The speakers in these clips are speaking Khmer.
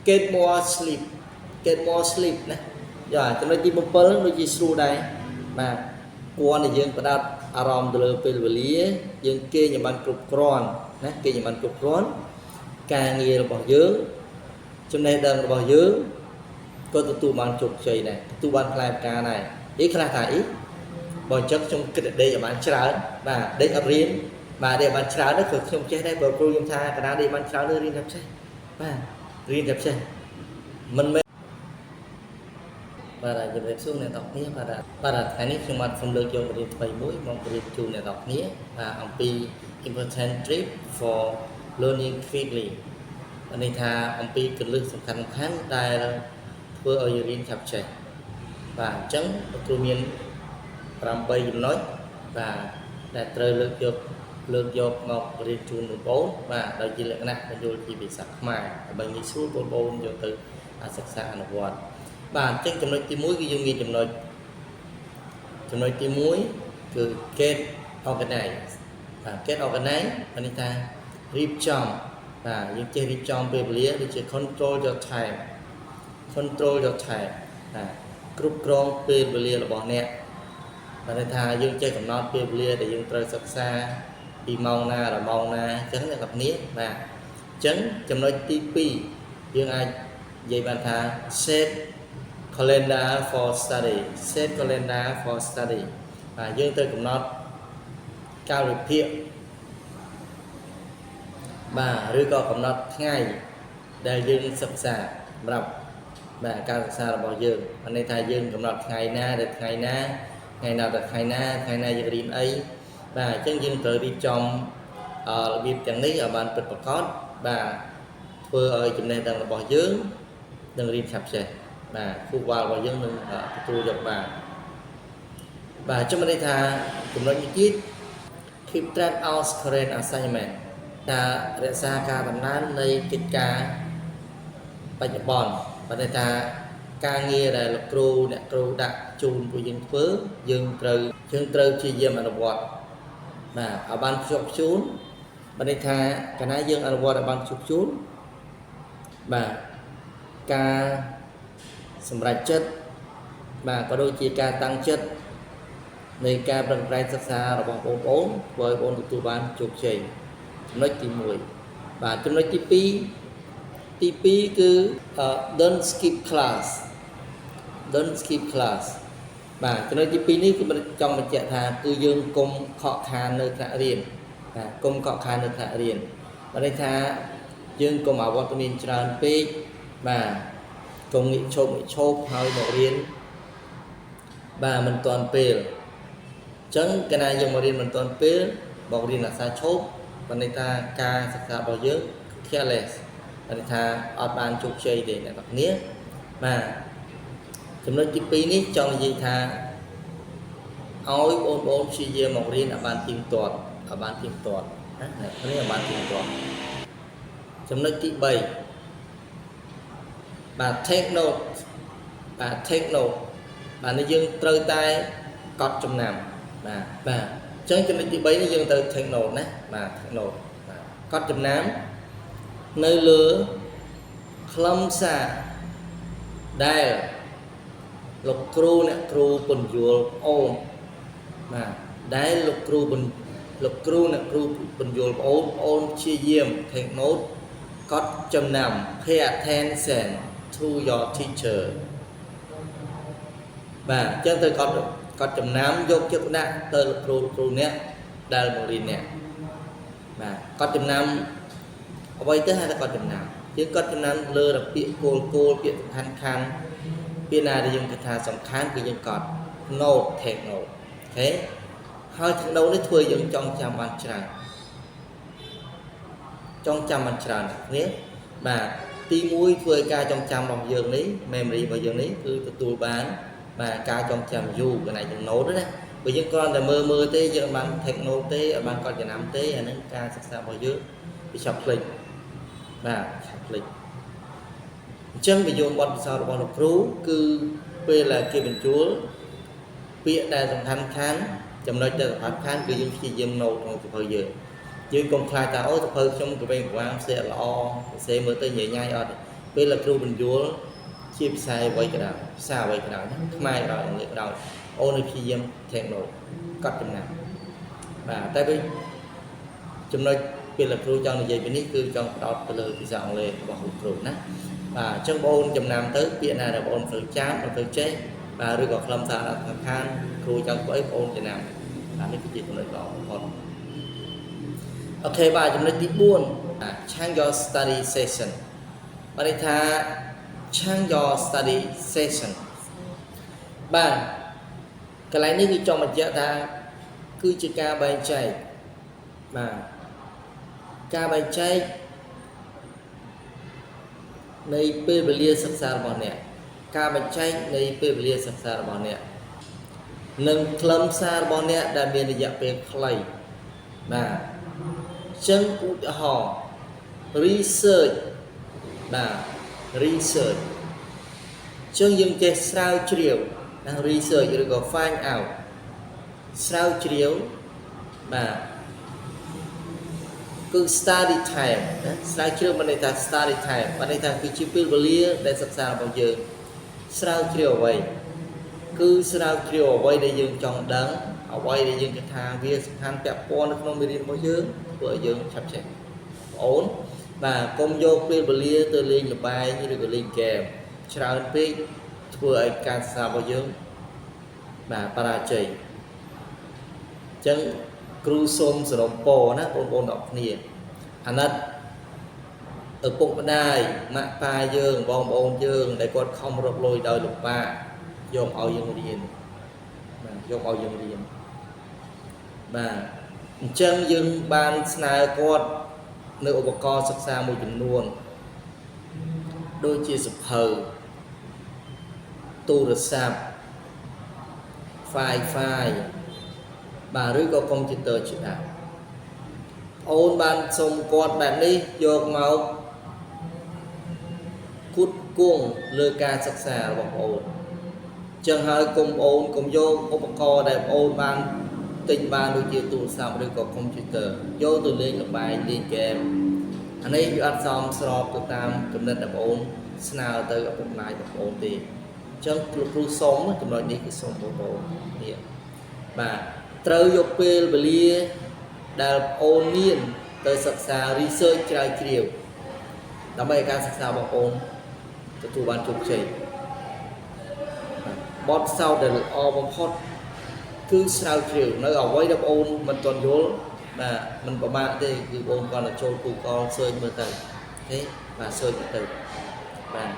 get more sleep get more sleep ណាយ៉ាចំណុចទី7ដូចជាស្រួលដែរបាទគួរតែយើងផ្ដោតអារម្មណ៍ទៅលើពេលវេលាយើងគេងឲ្យបានគ្រប់គ្រាន់ណាគេងឲ្យបានគ្រប់គ្រាន់ការងាររបស់យើងចំណេះដឹងរបស់យើងក៏ទទួលបានជោគជ័យដែរទទួលបានផ្លែផ្កាដែរអីខ្លះថាអីបើអញ្ចឹងខ្ញុំគិតដេកឲ្យបានច្រើនបាទដេកអត់រៀនបាទដេកបានច្រើនទៅគឺខ្ញុំចេះដែរបើគ្រូខ្ញុំថាកណ្ដាលដេកបានច្រើនទៅរៀនតែចេះបាទរៀនតែចេះមិនមែនបាទជំរាបសួរអ្នកនរគ្នាបាទថ្ងៃនេះខ្ញុំបានសូមលើកយកមេរៀនថ្មីមួយមកប្រៀបជូនអ្នកនរគ្នាបាទអំពី important tip for learning quickly នេះថាអំពីគន្លឹះសំខាន់ដែលធ្វើឲ្យយើងរៀនឆាប់ចេះបាទអញ្ចឹងគ្រូមាន8ចំណុចបាទដែលត្រូវលើកយកមករៀនជូនបងប្អូនបាទដោយជាលក្ខណៈបញ្យល់ពីភាសាខ្មែរដើម្បីងាយស្រួលបងប្អូនយកទៅសិក្សាអនុវត្តបាទអញ្ចឹងចំណុចទី1គឺយើងមានចំណុចទី1គឺ get organized បាទ get organized នេះថារៀបចំបាទយើងចេះរៀបចំពេលវេលាដូចជា control your time បាទគ្រប់គ្រងពេលវេលារបស់អ្នកបាទថាយើងចេះកំណត់ពេលវេលាដែលយើងត្រូវសិក្សាពីម៉ោងណាដល់ម៉ោងណាអញ្ចឹងអ្នកនរគ្នាបាទអញ្ចឹងចំណុចទី2យើងអាចនិយាយបានថា set calendar for study បាទយើងត្រូវកំណត់កាលវិភាគបាទឬក៏កំណត់ថ្ងៃដែលយើងសិក្សាសម្រាប់បាទការសិក្សារបស់យើងនេះថាយើងកំណត់ថ្ងៃណាដល់ថ្ងៃណាយើងរៀនអីបាទអញ្ចឹងយើងត្រូវរៀបចំរបៀបទាំងនេះឲ្យបានពិតប្រាកដបាទធ្វើឲ្យចំណេះដឹងរបស់យើងនឹងរៀនឆាប់ចេះបាទគូវ៉ាល់របស់យើងនឹងទទួលយកបានបាទជំនឿថាចំណុចនេះទៀត keep track of current assignment ថារក្សាការដំណើរនៃកិច្ចការបច្ចុប្បន្នបាទថាការងារដែលលោកគ្រូអ្នកគ្រូដាក់ជូនពួកយើងធ្វើយើងត្រូវព្យាយាមអនុវត្តបាទឲ្យបានខ្ជាប់ខ្ជួនបាទថាកាលណាយើងអនុវត្តឲ្យបានខ្ជាប់ខ្ជួនបាទការសម្រេចចិត្តបាទក៏ដូចជាការតាំងចិត្តនៃការប្រឹងប្រែងសិក្សារបស់បងប្អូនធ្វើឲ្យបងទទួលបានជោគជ័យចំណុចទី1បាទចំណុចទី2គឺ don't skip class បាទចំណុចទី2នេះគឺចង់បញ្ជាក់ថាគឺយើងកុំខកខាននៅថ្នាក់រៀនបាទកុំខកខាននៅថ្នាក់រៀនបាទន័យថាយើងកុំអវត្តមានច្រើនពេកបាទកុំងាកឈប់ហើយមករៀនបាទមិនទាន់ពេលអញ្ចឹងកាលណាយើងមករៀនមិនទាន់ពេលមករៀនអាសាឈប់បាទន័យថាការសិក្សារបស់យើង careless បាទថាអត់បានជោគជ័យទេអ្នកនរគ្នាបាទចំណុចទី2នេះចង់និយាយថាឲ្យបងប្អូនព្យាយាមមករៀនឲ្យបានទៀងទាត់ណាអ្នកគ្នាឲ្យបានទៀងទាត់ចំណុចទី3បាទ take note បាទនេះយើងត្រូវតែកត់ចំណាំបាទអញ្ចឹងចំណុចទី3នេះយើងត្រូវ take note ណាបាទ take note បាទកត់ចំណាំនៅលើខ្លឹមសារដែលលោកគ្រូអ្នកគ្រូពន្យល់អូនបាទដែលលោកគ្រូអ្នកគ្រូពន្យល់អូនព្យាយាម take note កត់ចំណាំ pay attention to your teacher បាទអញ្ចឹងត្រូវកត់ចំណាំយកចិត្តទុកដាក់ទៅលោកគ្រូអ្នកដែលបង្រៀនអ្នកបាទកត់ចំណាំអ្វីទៅហៅថាកត់ចំណាំយើងកត់ចំណាំលើរពាក្យគោលពាក្យសំខាន់ពាក្យណាដែលយើងគិតថាសំខាន់គឺយើងកត់ note take note អូខេហើយ take note នេះធ្វើយើងចងចាំបានច្រើននេះបាទទី1ធ្វើឲ្យការចងចាំរបស់យើងនេះ memory របស់យើងនេះគឺទទួលបានបាទការចងចាំយូរកន្លែងយើង note ណាបើយើងគ្រាន់តែមើលទេយើងបាន take note ទេអត់បានកត់ចំណាំទេអានឹងការសិក្សារបស់យើងវាឆាប់ភ្លេចបាទឆាប់ភ្លេចអញ្ចឹងវាយកបទពិសោធន៍របស់លោកគ្រូគឺពេលដែលគេបញ្ចូលពាក្យដែលសំខាន់ចំណុចដែលសំខាន់គឺយើងព្យាយាម note ក្នុងសភៅយើងកុំខ្លាចថាអូសភៅខ្ញុំទៅវិញកង្វាងផ្សេងល្អផ្សេងមើលទៅញ៉ៃអត់ ពេលlàគ្រូបញ្យល់ជាភាសាអ្វីក៏ដោយភាសាអ្វីក៏ដោយខ្មែរក៏ដោយអង់គ្លេសក៏ដោយអូននឹងព្យាយាមថែមនោះកត់ចំណាំបាទតែពេលចំណុចពេលlàគ្រូចង់និយាយពីនេះគឺចង់ផ្ដោតទៅលើភាសាអង់គ្លេសរបស់គ្រូណាបាទអញ្ចឹងបងអូនចំណាំទៅពាក្យណាដែលបងអូនត្រូវចាំត្រូវចេះបាទឬក៏ខ្លឹមសារសំខាន់គ្រូចង់ធ្វើអីបងអូនចំណាំបាទនេះគឺជាចំណុចល្អបំផុតអូខេបាទចំណុចទី4 Change your study session បានន័យថា Change your study session បាទកន្លែងនេះគឺចង់បញ្ជាក់ថាគឺជាការបែងចែកបាទការបែងចែកនៃពេលវេលាសិក្សារបស់អ្នកការបញ្ចែកនៃពេលវេលាសិក្សារបស់អ្នកនិងខ្លឹមសាររបស់អ្នកដែលមានរយៈពេលខ្លីបាទចឹងឧទាហរណ៍ research បាទ research ចឹងយើងចេះស្រាវជ្រាវណា research ឬក៏ find out ស្រាវជ្រាវបាទគឺ study time ណាស្រាវជ្រាវមិនន័យថា study time បានន័យថាគឺជាពេលវេលាដែលសិក្សារបស់យើងស្រាវជ្រាវអ្វីគឺស្រាវជ្រាវអ្វីដែលយើងចង់ដឹងអ្វីដែលយើងគិតថាវាសំខាន់ពាក់ព័ន្ធនៅក្នុងមេរៀនរបស់យើងធ្វើឲ្យយើងឆាប់ចេះបងអូនបាទកុំយកពេលវេលាទៅលេងល្បែងឬក៏លេងហ្គេមច្រើនពេកធ្វើឲ្យការសិក្សារបស់យើងបាទបរាជ័យអញ្ចឹងគ្រូសូមសរុបពរណាបងប្អូនទាំងគ្នាអាណិតឪពុកម្ដាយម៉ាក់ប៉ាយើងបងប្អូនយើងដែលគាត់ខំរកលុយដោយលំបាកយកឲ្យយើងរៀនបាទយកឲ្យយើងរៀនបាទអញ្ចឹងយើងបានស្នើគាត់នៅឧបករណ៍សិក្សាមួយចំនួនដូចជាសភៅទូរស័ព្ទ file បាទឬក៏កុំព្យូទ័រជាដើមអូនបានសុំគាត់បែបនេះយកមកគូតគង់លើការសិក្សារបស់អូនចឹងហើយកុំអូនកុំយកឧបករណ៍ដែលអូនបានទិញបានដូចជាទូរស័ព្ទឬក៏កុំព្យូទ័រយកទៅលេងល្បែងលេងហ្គេមអានេះវាអត់សមស្របទៅតាមគំនិតរបស់អូនស្នើទៅឪពុកម្ដាយរបស់អូនទេអញ្ចឹងគ្រូសុំចំណុចនេះគឺសុំបងប្អូននេះបាទត្រូវយកពេលវេលាដែលអូនមានទៅសិក្សា research ជ្រាវជ្រាវដើម្បីឲ្យការសិក្សារបស់អូនទទួលបានជោគជ័យបទពិសោធន៍ដែលល្អបំផុតគឺស្រាវជ្រាវនៅអ្វីដែលបងអូនមិនទាន់យល់បាទមិនប្រមាថទេគឺបងគាត់ទៅចូល Google search មើលទៅទេបាទ search ទៅបាទ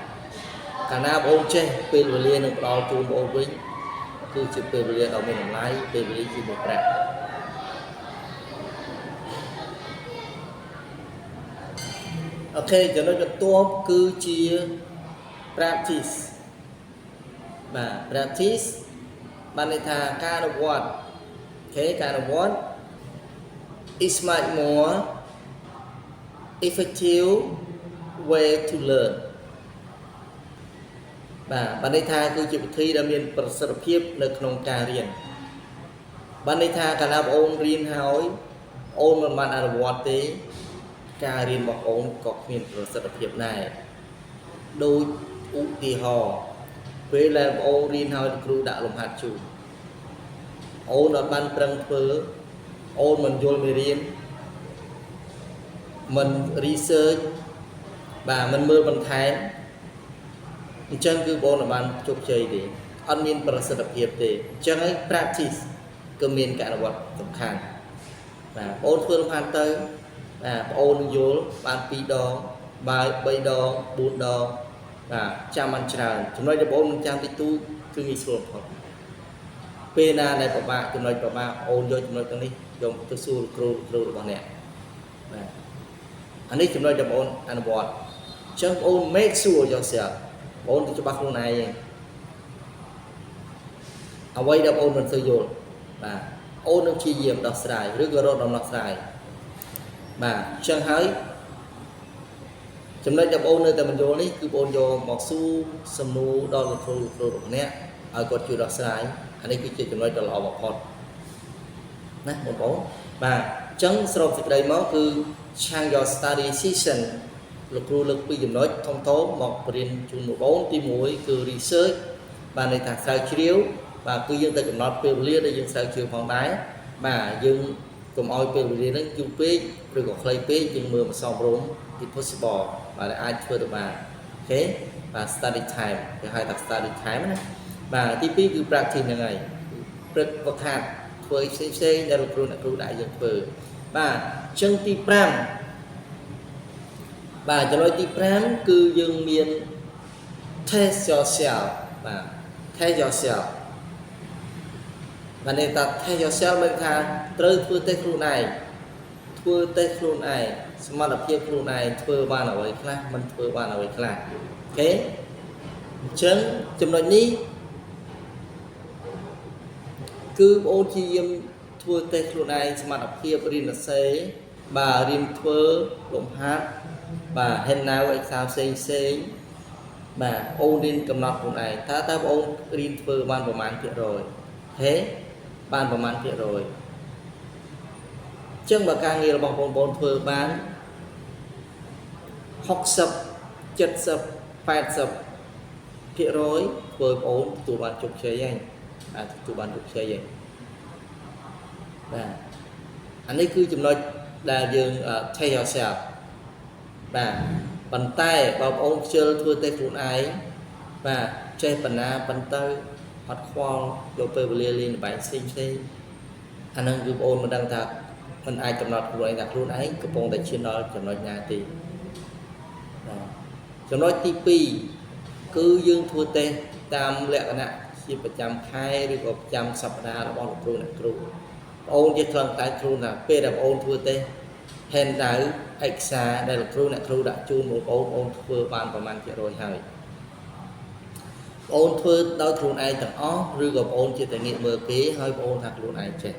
កាលណាបងអូនចេះពេលវេលានឹងផ្ដល់ជូនបងអូនវិញគឺជាពេលវេលាដ៏មានតម្លៃពេលវេលាជាមួយប្រាក់អូខេចំណុចបន្ទាប់គឺជា practice បាទ practice បានន័យថាការអនុវត្តអូខេការអនុវត្ត is much more effective way to learn បាទបានន័យថាគឺជាវិធីដែលមានប្រសិទ្ធភាពនៅក្នុងការរៀនបានន័យថាកាលណាបងអូនរៀនហើយអូនមិនបានអនុវត្តទេការរៀនរបស់អូនក៏គ្មានប្រសិទ្ធភាពដែរដូចឧទាហរណ៍ពេលដែលបងអូនរៀនហើយគ្រូដាក់លំហាត់ជូនអូនអត់បានប្រឹងធ្វើអូនមិនយល់មេរៀនមិន research បាទមិនមើលបន្ថែមអញ្ចឹងគឺបងអត់បានជោគជ័យទេអត់មានប្រសិទ្ធភាពទេអញ្ចឹងហើយ practice គឺមានការអនុវត្តសំខាន់បាទបងធ្វើលំហាត់ទៅបាទបងនឹងយល់បាន2ដងបាយ3ដង4ដងបាទចាំបានច្រើនចំណុចដែលបងមិនចាំតិចតួចគឺងាយស្រួលបំផុតពេលណាដែលពិបាកចំណុចពិបាកអូនយកចំណុចទាំងនេះយកទៅសួរគ្រូរបស់អ្នកបាទអានេះចំណុចដែលបងអនុវត្តអញ្ចឹងបង make sure yourself បងទៅច្បាស់ខ្លួនឯងអ្វីដែលបងមិនសូវយល់បាទអូននឹងព្យាយាមដោះស្រាយឬក៏រកដំណោះស្រាយបាទអញ្ចឹងហើយចំណុចដែលបងនៅតែមិនយល់នេះគឺបងយកមកសួរសំណួរដល់លោកគ្រូរបស់អ្នកឲ្យគាត់ជួយដោះស្រាយអានេះគឺជាចំណុចដ៏ល្អបំផុតណាបងប្អូនបាទអញ្ចឹងសរុបសេចក្តីមកគឺ Change your study session លោកគ្រូលើកពីចំណុចធំមកបរៀនជូនបងទី1គឺ research បានន័យថាស្រាវជ្រាវបាទគឺយើងទៅកំណត់ពេលវេលាដែលយើងស្រាវជ្រាវផងដែរបាទយើងកុំឲ្យពេលវេលាហ្នឹងយូរពេកឬក៏ខ្លីពេកយើងមើលមិនសមរម្យ if possible បាទអាចធ្វើទៅបានអូខេបាទ study time គេហៅថា study time ណាបាទទី2គឺ practice ហ្នឹងហើយព្រឹកវឹកហាត់ធ្វើផ្សេងដែលលោកគ្រូអ្នកគ្រូដាក់យើងធ្វើបាទអញ្ចឹងទី5បាទចំណុចទី5គឺយើងមាន test yourself បាទ test yourself បានន័យថា test yourself មានថាត្រូវធ្វើតេស្តខ្លួនឯងធ្វើតេស្តខ្លួនឯងសមត្ថភាពខ្លួនឯងធ្វើបានអ្វីខ្លះមិនធ្វើបានអ្វីខ្លះអូខេអញ្ចឹងចំណុចនេះគឺបងអូនជាយាមធ្វើតេស្តខ្លួនឯងសមត្ថភាពរៀនសរសេរបាទរៀនធ្វើលំហាត់បាទ hand now exam ផ្សេងបាទអូនរៀនកំណត់ខ្លួនឯងតើបងអូនរៀនធ្វើបានប្រមាណភាគរយហេបានប្រមាណភាគរយអញ្ចឹងបើការងាររបស់បងប្អូនធ្វើបាន60 70 80%ធ្វើបងប្អូនទទួលបានជោគជ័យហើយអាចទទួលបានជោគជ័យហើយបាទអានេះគឺចំណុចដែលយើង take yourself បាទប៉ុន្តែបងប្អូនខ្ជិលធ្វើតេស្តខ្លួនឯងបាទចេះបណ្ណាប៉ុន្តែអត់ខ្វល់យកពេលវេលាលេងល្បែងផ្សេងអាហ្នឹងគឺបងប្អូនមិនដឹងថាមិនអាចកំណត់ខ្លួនឯងថាខ្លួនឯងកំពុងតែឈានដល់ចំណុចណាទេបាទចំណុចទី2គឺយើងធ្វើតេស្តតាមលក្ខណៈជាប្រចាំខែឬក៏ប្រចាំសប្តាហ៍របស់លោកគ្រូអ្នកគ្រូបងប្អូនជាខ្លឹងតែគ្រូថាពេលដែលបងប្អូនធ្វើតេស្ត handout exam ដែលលោកគ្រូអ្នកគ្រូដាក់ជូនបងប្អូនធ្វើបានប្រមាណភាគរយហើយបងអូនធ្វើដោយខ្លួនឯងទាំងអស់ឬក៏បងអូនជាតែងាកមើលគេហើយបងអូនថាខ្លួនឯងចេះ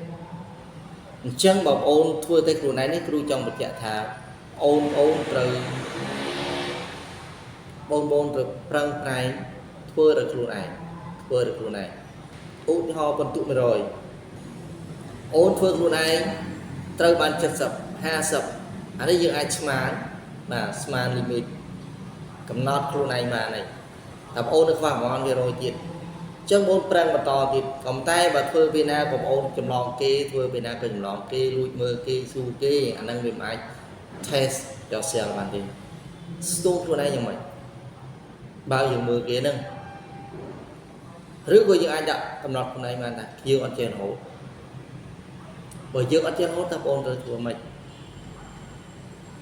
អញ្ចឹងបងប្អូនធ្វើតែខ្លួនឯងនេះគ្រូចង់បញ្ជាក់ថាអូនត្រូវបងប្អូនត្រូវប្រឹងប្រែងធ្វើដោយខ្លួនឯងឧទាហរណ៍បន្ទុក100អូនធ្វើខ្លួនឯងត្រូវបាន70 50អានេះយើងអាចស្មានបាទស្មាន limit កំណត់ខ្លួនឯងបានហើយតែបងអូននៅខ្វះប្រហែល100ទៀតអញ្ចឹងបងប្រឹងបន្តទៀតក៏តែបើធ្វើពេលណាបងប្អូនចម្លងគេធ្វើពេលណាក៏ចម្លងគេលួចមើលគេស៊ូគេអាហ្នឹងវាមិនអាច test yourself បានទេស្ទង់ខ្លួនឯងយ៉ាងម៉េចបើយើងមើលគេហ្នឹងឬក៏យើងអាចដាក់កំណត់ខ្លួនឯងបានថាយើងអត់ចេះរហូតបើយើងអត់ចេះរហូតតើបងប្អូនត្រូវធ្វើម៉េច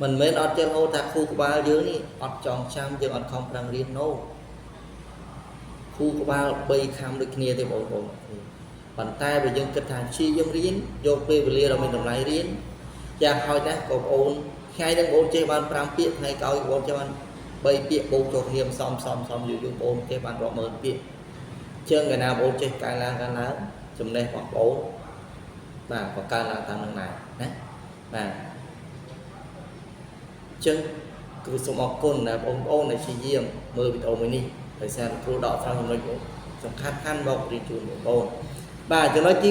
មិនមែនអត់ចេះរហូតថាគ្រូក្បាលយើងនេះអត់ចង់ចាំយើងអត់ខំប្រឹងរៀន no គ្រូក្បាល3ខាំដូចគ្នាទេបងប្អូនប៉ុន្តែបើយើងគិតថាជាយើងរៀនយកពេលវេលាដ៏មានតម្លៃរៀនយ៉ាងហោចណាស់ក៏បងប្អូនថ្ងៃនេះបងប្អូនចេះបាន5ពាក្យថ្ងៃក្រោយបងប្អូនចេះបាន3ពាក្យបូកចូលគ្នាសំយូរបងប្អូនចេះបានរាប់ម៉ឺនពាក្យជាងកាលណាបងប្អូនចេះកើនឡើងចំណេះរបស់បងប្អូនបាទក៏កើនឡើងតាមនឹងដែរណាបាទចឹងគ្រូសូមអរគុណដែលបងប្អូនដែលព្យាយាមមើលវីដេអូមួយនេះដោយសារគ្រូដកត្រង់ចំណុចសំខាន់មករៀនជូនបងប្អូនបាទចំណុចទី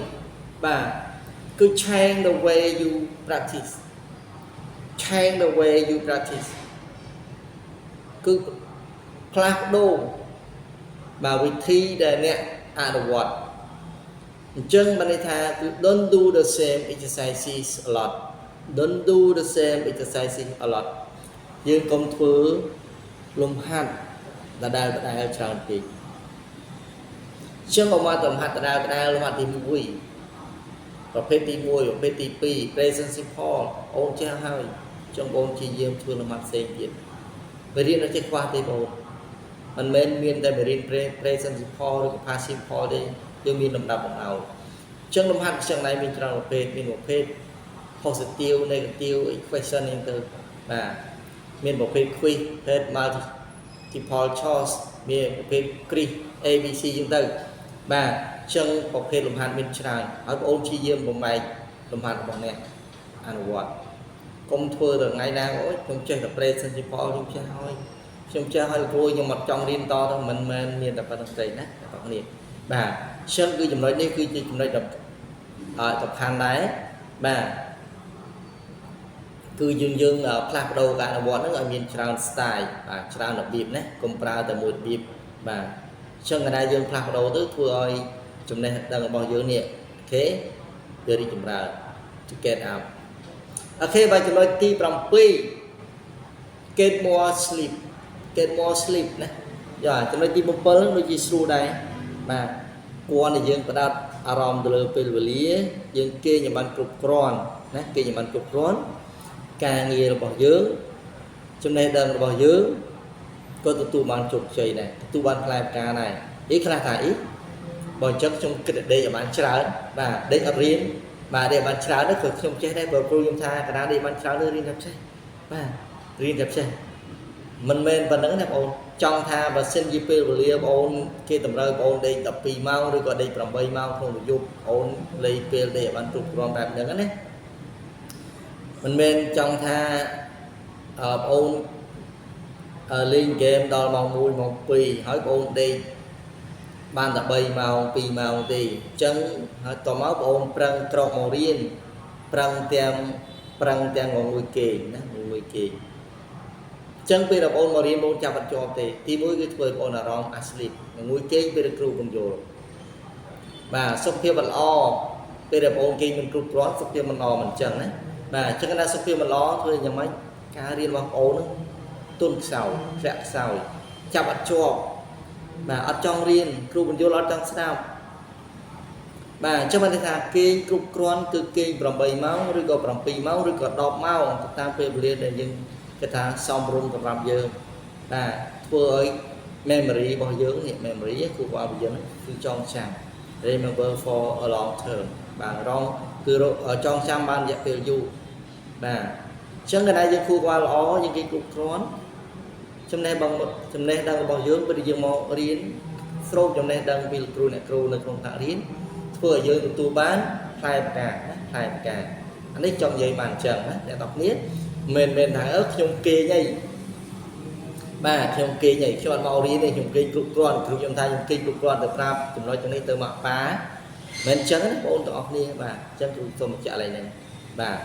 6បាទគឺ change the way you practice គឺផ្លាស់ប្ដូរបាទវិធីដែលអ្នកអនុវត្តអញ្ចឹងបានន័យថាគឺ don't do the same exercises a lot យើងកុំធ្វើលំហាត់ដដែលច្រើនពេកអញ្ចឹងមកលំហាត់ដដែលលំហាត់ទី1ប្រភេទទី1ប្រភេទទី2 present simple អូនចេះហើយអញ្ចឹងបងជាយាមធ្វើលំហាត់ផ្សេងទៀតបើរៀនដល់ចេះខ្វះទេបងមិនមែនមានតែរៀន present simple ឬក៏ past simple ទេយើងមានលំដាប់លំអោនអញ្ចឹងលំហាត់ទាំងឡាយមានច្រើនប្រភេទមានប្រភេទ positive negative equation ហ្នឹងទៅបាទមានប្រភេទ quiz ប្រភេទ multiple choice មានប្រភេទ quiz ABC ចឹងទៅបាទអញ្ចឹងប្រភេទលំហាត់មានច្រើនហើយបងអូនព្យាយាមបំបែកលំហាត់របស់អ្នកអនុវត្តកុំធ្វើដល់ថ្ងៃណាអូយខ្ញុំចេះតែ present simple ខ្ញុំចេះហើយគ្រូខ្ញុំអត់ចង់រៀនតទៅមិនមែនមានតែប៉ុណ្្នឹងទេណាបងប្អូនបាទអញ្ចឹងគឺចំណុចនេះគឺជាចំណុចសំខាន់ដែរបាទ គឺយើងផ្លាស់ប្ដូរការអនុវត្តហ្នឹងឲ្យមានច្រើន style បាទច្រើនរបៀបណាកុំប្រើតែមួយរបៀបបាទអញ្ចឹងкогдаយើងផ្លាស់ប្ដូរទៅធ្វើឲ្យចំណេះដឹងរបស់យើងនេះអូខេវារីកចម្រើន to get up អូខេបាទចំណុចទី7 get more sleep ណាយ៉ាចំណុចទី7ហ្នឹងដូចជាស្រួលដែរបាទគួរតែយើងផ្ដោតអារម្មណ៍ទៅលើពេលវេលាយើងគេងឲ្យបានគ្រប់គ្រាន់ណាគេងឲ្យបានគ្រប់គ្រាន់ការងាររបស់យើងចំណេះដឹងរបស់យើងក៏ទទួលបានជោគជ័យដែរទទួលបានផ្លែផ្កាដែរអីខ្លះថាអីបើអញ្ចឹងខ្ញុំគិតដេកឲ្យបានច្រើនបាទដេកអត់រៀនបាទដេកបានច្រើនហ្នឹងក៏ខ្ញុំចេះដែរបើគ្រូខ្ញុំថាកណ្ដាលដេកបានច្រើនទៅរៀនតែចេះបាទរៀនតែចេះមិនមែនប៉ុណ្្នឹងណាបងអូនចង់ថាបើសិនជាពេលវេលាបងអូនគេតម្រូវបងអូនដេក12ម៉ោងឬក៏ដេក8ម៉ោងក្នុងមួយយប់បងអូនលេងពេលដេកឲ្យបានគ្រប់គ្រាន់បែបហ្នឹងណាមិនមែនចង់ថាបងអូនលេងហ្គេមដល់ម៉ោង1ម៉ោង2ហើយបងអូនដេកបានតែ3ម៉ោង2ម៉ោងទេអញ្ចឹងហើយតមកបងអូនប្រឹងក្រោកមករៀនប្រឹងទាំងមួយគេណាមួយគេអញ្ចឹងពេលបងអូនមករៀនបងចាប់អត់ជាប់ទេទី1គឺធ្វើបងអូនអារម្មណ៍អាស្លីបមួយគេពេលគ្រូបង្យល់បាទសុខភាពមិនល្អពេលបងអូនគេមិនគ្រប់គ្រាន់សុខភាពមិនល្អមិនអញ្ចឹងណាបាទអញ្ចឹងណាសុខភាពមិនល្អធ្វើយ៉ាងម៉េចការរៀនរបស់បងអូនហ្នឹងទុនខ្សោយធ្លាក់ខ្សោយចាប់អត់ជាប់បាទអត់ចង់រៀនគ្រូបញ្យល់អត់ចង់ស្ដាប់បាទអញ្ចឹងបានថាគេងគ្រប់គ្រាន់គឺគេង8ម៉ោងឬក៏7ម៉ោងឬក៏10ម៉ោងទៅតាមពេលវេលាដែលយើងគេថាសមរម្យសម្រាប់យើងបាទធ្វើឲ្យ memory របស់យើងនេះ memory គឺរបស់យើងគឺចងចាំ remember for a long term បាទរងគឺចងចាំបានរយៈពេលយូរបាទអញ្ចឹងкогдаយើងគូក្បាលល្អយើងគេគ្រប់គ្រាន់ចំណេះដឹងរបស់យើងពេលយើងមករៀនស្រូបចំណេះដឹងពីគ្រូអ្នកគ្រូនៅក្នុងថ្នាក់រៀនធ្វើឲ្យយើងទទួលបានផ្លែផ្កាណាផ្លែផ្កាអានេះចង់និយាយបានអញ្ចឹងណាអ្នកនរគ្នាមិនថាខ្ញុំគេងអីបាទខ្ញុំគេងអីខ្ញុំអត់មករៀនទេខ្ញុំគេងគ្រប់គ្រាន់គ្រូខ្ញុំថាខ្ញុំគេងគ្រប់គ្រាន់ទៅប្រាប់ចំណុចនេះទៅមកប៉ាមិនអញ្ចឹងណាបងប្អូនទាំងអស់គ្នាបាទអញ្ចឹងគ្រូសូមបញ្ជាក់ឡើងនេះបាទ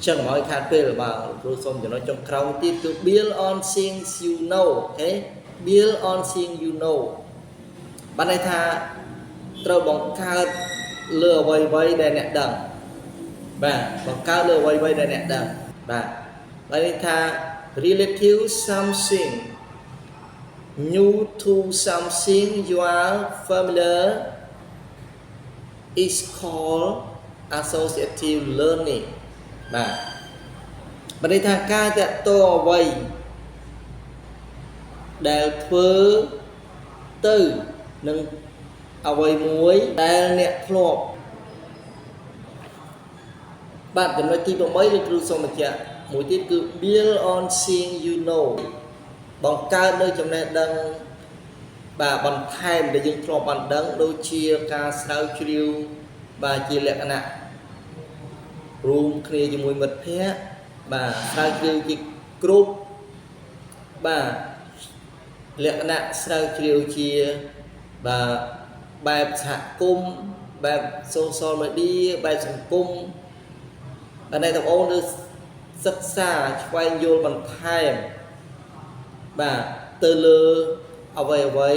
ចឹងមកឲ្យខាតពេលបាទគ្រូសូមចំណុចចុងក្រោយទៀតគឺ build on things you know អូខេ build on things you know បានន័យថាត្រូវបង្កើតលើអ្វីដែលអ្នកដឹងបាទបង្កើតលើអ្វីដែលអ្នកដឹងបាទបានន័យថា relative something new to something you are familiar is called associative learning បាទបានន័យថាការតាក់ទងអ្វីដែលធ្វើទៅនឹងអ្វីមួយដែលអ្នកធ្លាប់បាទចំណុចទី8លោកគ្រូសូមបញ្ជាក់មួយទៀតគឺ build on seeing you know បង្កើតនៅចំណេះដឹងបាទបន្ថែមដែលយើងធ្លាប់បានដឹងដូចជាការស្រាវជ្រាវបាទជាលក្ខណៈរួមគ្នាជាមួយមិត្តភ័ក្តិបាទស្រាវជ្រាវជាក្រុមបាទលក្ខណៈស្រាវជ្រាវជាបាទបែបសហគមន៍បែប social media បែបសង្គមបាទអ្នកទាំងអស់ទៅសិក្សាស្វែងយល់បន្ថែមបាទទៅលើអ្វី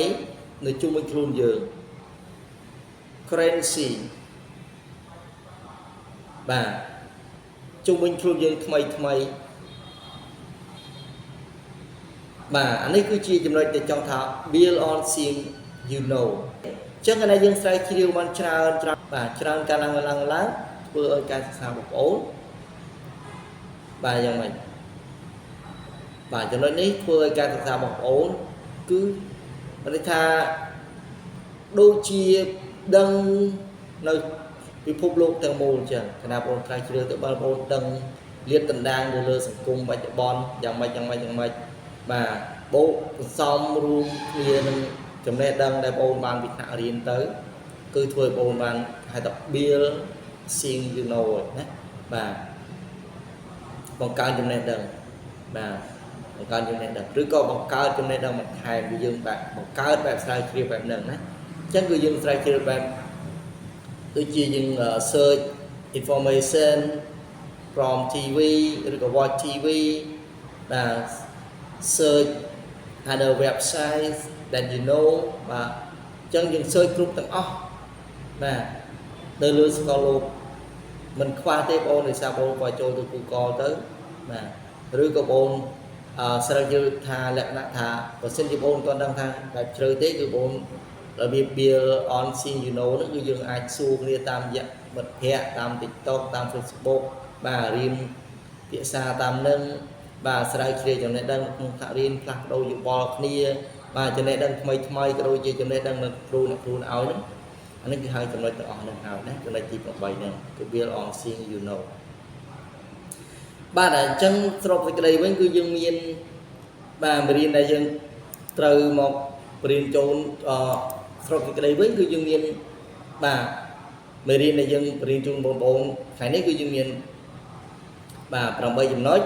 នៅជុំវិញខ្លួនយើង currency បាទជុំវិញខ្លួនយើងថ្មីបាទអានេះគឺជាចំណុចដែលចង់ថា build on seeing you know អញ្ចឹងкогдаយើងស្រាវជ្រាវបានច្រើនបាទច្រើនការឡើងធ្វើឲ្យការសិក្សាបងប្អូនបាទយ៉ាងម៉េចបាទចំណុចនេះធ្វើឲ្យការសិក្សាបងប្អូនគឺបានន័យថាដូចជាដឹងនៅពិភពលោកទាំងមូលអញ្ចឹងគណៈបងស្រាវជ្រាវទៅបងប្អូនដឹងលាតដណ្ដើមទៅលើសង្គមបច្ចុប្បន្នយ៉ាងម៉េចបាទបូកផ្សំរួមគ្នានឹងចំណេះដឹងដែលបងបានពីថ្នាក់រៀនទៅគឺធ្វើឲ្យបងបានហៅថា build seeing you know ណាបាទបង្កើនចំណេះដឹងបាទបង្កើនចំណេះដឹងឬក៏បង្កើតចំណេះដឹងបន្ថែមពីយើងបាទបង្កើតបែបស្រាវជ្រាវបែបហ្នឹងណាអញ្ចឹងគឺយើងស្រាវជ្រាវបែបដូចជាយើង search information from TV ឬក៏ watch TV បាទ search other websites that you know បាទអញ្ចឹងយើង search គ្រប់ទាំងអស់បាទនៅលើសកលលោកមិនខ្វះទេបងប្អូនដោយសារបងប្អូនចូលទៅ Google ទៅបាទឬក៏បងស្រាវជ្រាវថាលក្ខណៈថាបើសិនជាបងគាត់ដឹងថាបែបជ្រៅទេគឺបងរបៀប build on scene you know នោះគឺយើងអាចសួរគ្នាតាមរយៈមិត្តភ័ក្តិតាម TikTok តាម Facebook បាទរៀនភាសាតាមនឹងបាទស្រាវជ្រាវចំណេះដឹងក្នុងថ្នាក់រៀនផ្លាស់ប្ដូរយោបល់គ្នាបាទចំណេះដឹងថ្មីថ្មីក៏ដូចជាចំណេះដឹងនៅគ្រូអ្នកគ្រូឲ្យហ្នឹងអានេះគឺហៅចំណុចទាំងអស់ហ្នឹងហើយណាចំណុចទី8ហ្នឹងគឺ build on scene you know បាទអញ្ចឹងស្របសេចក្តីវិញគឺយើងមានបាទមេរៀនដែលយើងត្រូវមករៀនចូលស្របសេចក្តីវិញគឺយើងមានបាទមេរៀនដែលយើងរៀនជូនបងប្អូនថ្ងៃនេះគឺយើងមានបាទ8ចំណុច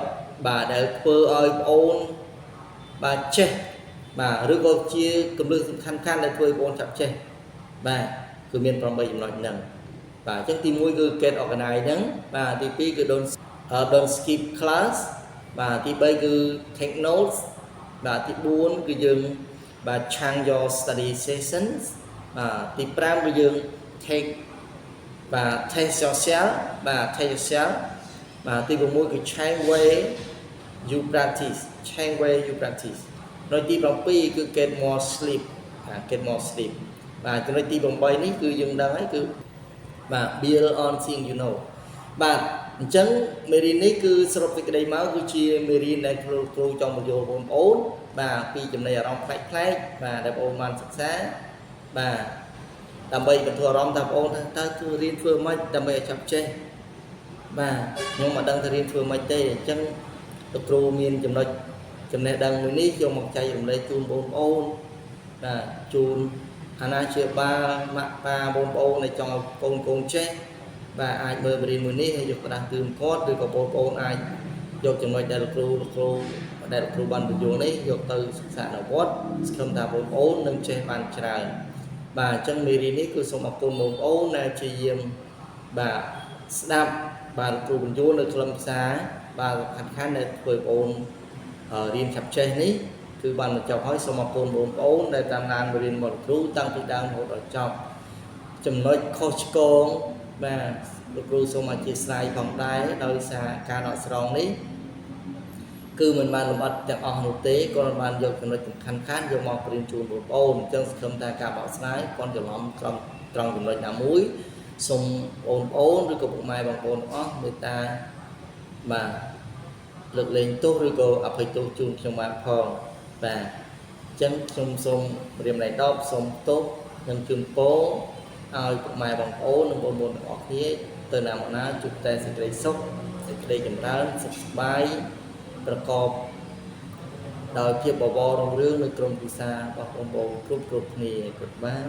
បាទដែលធ្វើឲ្យបងប្អូនបាទចេះបាទឬក៏ជាគន្លឹះសំខាន់ៗដែលធ្វើឲ្យបងប្អូនចាប់ចេះបាទគឺមាន8ចំណុចហ្នឹងបាទអញ្ចឹងទី1គឺ get organize ហ្នឹងបាទទី2គឺ don't skip class បាទទី3គឺ take notes បាទទី4គឺយើងបាទ chunk your study sessions បាទទី5គឺយើង take បាទ test yourself បាទ test yourself បាទទី6គឺ change way you practice នៅទី7គឺ get more sleep បាទ get more sleep បាទចំណុចទី8នេះគឺយើងដឹងហើយគឺបាទ build on thing you know បាទអញ្ចឹងមេរៀននេះគឺសរុបសេចក្តីមកគឺជាមេរៀនដែលគ្រូចង់បញ្យល់បងប្អូនបាទពីចំណេះអារម្មណ៍ផ្លែកៗបាទដែលបងប្អូនបានសិក្សាបាទដើម្បីបន្ធូរអារម្មណ៍ថាបងប្អូនតើធ្វើរៀនធ្វើម៉េចដើម្បីឲ្យចាប់ចេះបាទខ្ញុំមិនដឹងថារៀនធ្វើម៉េចទេអញ្ចឹងលោកគ្រូមានចំណុចចំណេះដឹងមួយនេះយកមកចែករំលែកជូនបងប្អូនបាទជូនអាណាព្យាបាលម៉ាក់ប៉ាបងប្អូនដែលចង់ឲ្យកូនចេះបាទអាចមើលមេរៀនមួយនេះហើយយកក្តារទឿនគាត់ឬក៏បងប្អូនអាចយកចំណុចដែលលោកគ្រូបានបញ្យល់នេះយកទៅសិក្សានៅវត្តសង្ឃឹមថាបងប្អូននឹងចេះបានច្រើនបាទអញ្ចឹងមេរៀននេះគឺសូមអរគុណបងប្អូនដែលព្យាយាមបាទស្ដាប់បាទគ្រូបញ្យល់នៅខ្លឹមសារបាទសំខាន់ៗដែលធ្វើបងប្អូនរៀនឆាប់ចេះនេះគឺបានបញ្ចប់ហើយសូមអរគុណបងប្អូនដែលតាមដានមេរៀនរបស់គ្រូតាំងពីដើមរហូតដល់ចប់ចំណុចខុសឆ្គងបាទលោកគ្រូសូមអធិស្ឋានផងដែរដោយសារការដកស្រង់នេះគឺមិនបានលម្អិតទាំងអស់នោះទេគាត់បានយកចំណុចសំខាន់ៗយកមកប្រៀនជូនបងប្អូនអញ្ចឹងសង្ឃឹមថាការបកស្រាយគាត់ច្រឡំត្រង់ចំណុចណាមួយសូមបងប្អូនឬក៏ពុកម៉ែបងប្អូនអស់មេត្តាបាទលើកលែងទោសឬក៏អភ័យទោសជូនខ្ញុំបានផងបាទអញ្ចឹងខ្ញុំសូមរៀបដបសូមទោសនិងជូនពរឲ្យពុកម៉ែបងប្អូននិងបងប្អូនទាំងអស់គ្នាទៅណាមកណាជួបតែសេចក្តីសុខសេចក្តីចម្រើនសុខសប្បាយប្រកបដោយភាពបបររុងរឿងនៅក្រុមគ្រួសាររបស់បងប្អូនគ្រប់គ្នាគ្រប់បាន